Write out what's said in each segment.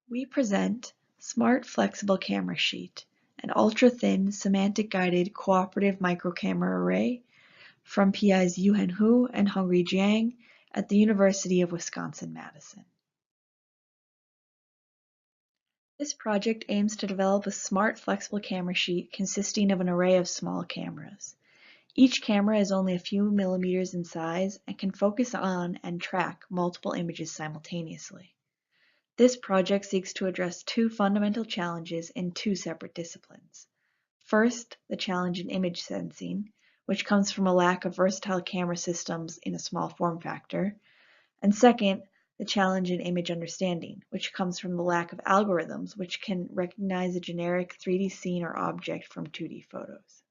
We present Smart Flexible Camera Sheet, an ultra-thin semantic-guided cooperative microcamera array from PI's Yuhan Hu and Hongri Jiang at the University of Wisconsin-Madison. This project aims to develop a smart flexible camera sheet consisting of an array of small cameras. Each camera is only a few millimeters in size and can focus on and track multiple images simultaneously. This project seeks to address two fundamental challenges in two separate disciplines. First, the challenge in image sensing, which comes from a lack of versatile camera systems in a small form factor. And second, the challenge in image understanding, which comes from the lack of algorithms which can recognize a generic 3D scene or object from 2D photos.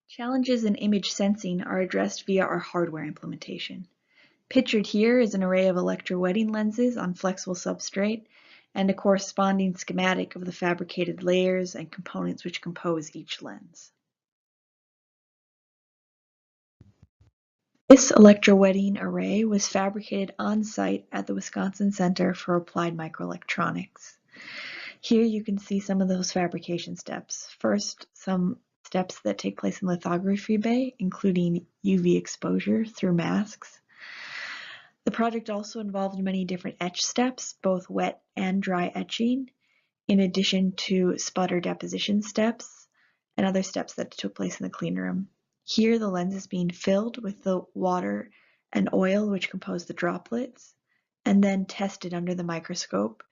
Challenges in image sensing are addressed via our hardware implementation. Pictured here is an array of electrowetting lenses on flexible substrate and a corresponding schematic of the fabricated layers and components which compose each lens. This electrowetting array was fabricated on-site at the Wisconsin Center for Applied Microelectronics. Here you can see some of those fabrication steps. First, some steps that take place in lithography bay, including UV exposure through masks. The project also involved many different etch steps, both wet and dry etching, in addition to sputter deposition steps and other steps that took place in the clean room. Here the lens is being filled with the water and oil which compose the droplets, and then tested under the microscope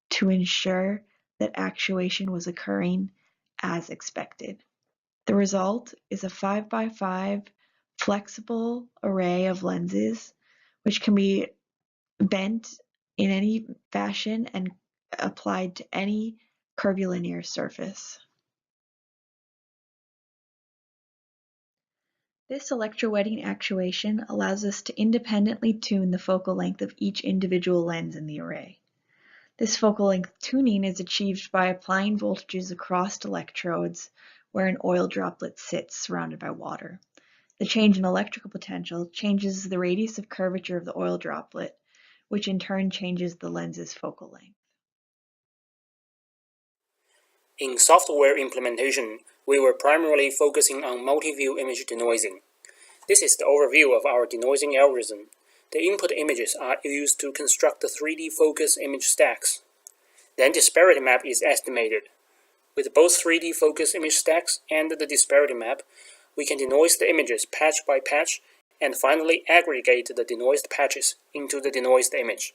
to ensure that actuation was occurring as expected. The result is a 5x5 flexible array of lenses which can be bent in any fashion and applied to any curvilinear surface. This electrowetting actuation allows us to independently tune the focal length of each individual lens in the array. This focal length tuning is achieved by applying voltages across electrodes where an oil droplet sits surrounded by water. The change in electrical potential changes the radius of curvature of the oil droplet, which in turn changes the lens's focal length. In software implementation, we were primarily focusing on multi-view image denoising. This is the overview of our denoising algorithm. The input images are used to construct the 3D focus image stacks. Then disparity map is estimated. With both 3D focus image stacks and the disparity map, we can denoise the images patch by patch and finally aggregate the denoised patches into the denoised image.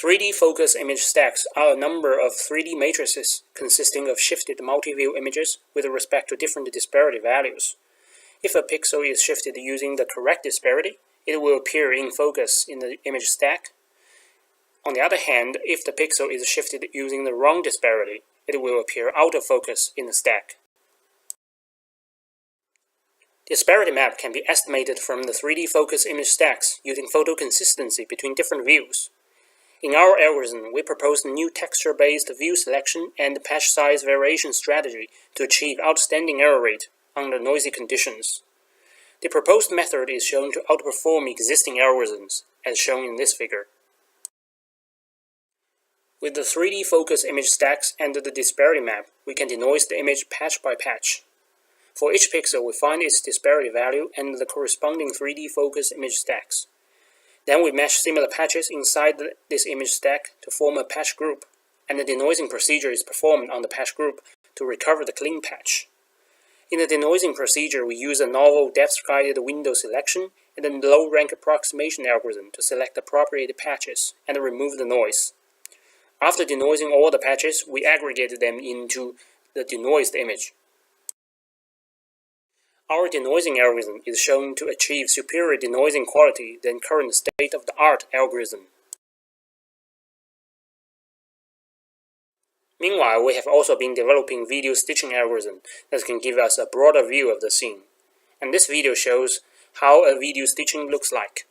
3D focus image stacks are a number of 3D matrices consisting of shifted multi-view images with respect to different disparity values. If a pixel is shifted using the correct disparity, it will appear in focus in the image stack. On the other hand, if the pixel is shifted using the wrong disparity, it will appear out of focus in the stack. Disparity map can be estimated from the 3D focus image stacks using photo consistency between different views. In our algorithm, we proposed a new texture-based view selection and patch size variation strategy to achieve outstanding error rate under noisy conditions. The proposed method is shown to outperform existing algorithms, as shown in this figure. With the 3D focus image stacks and the disparity map, we can denoise the image patch by patch. For each pixel, we find its disparity value and the corresponding 3D focus image stacks. Then we mesh similar patches inside this image stack to form a patch group, and the denoising procedure is performed on the patch group to recover the clean patch. In the denoising procedure, we use a novel depth-guided window selection and a low-rank approximation algorithm to select appropriate patches and remove the noise. After denoising all the patches, we aggregate them into the denoised image. Our denoising algorithm is shown to achieve superior denoising quality than current state-of-the-art algorithm. Meanwhile, we have also been developing video stitching algorithm that can give us a broader view of the scene. And this video shows how a video stitching looks like.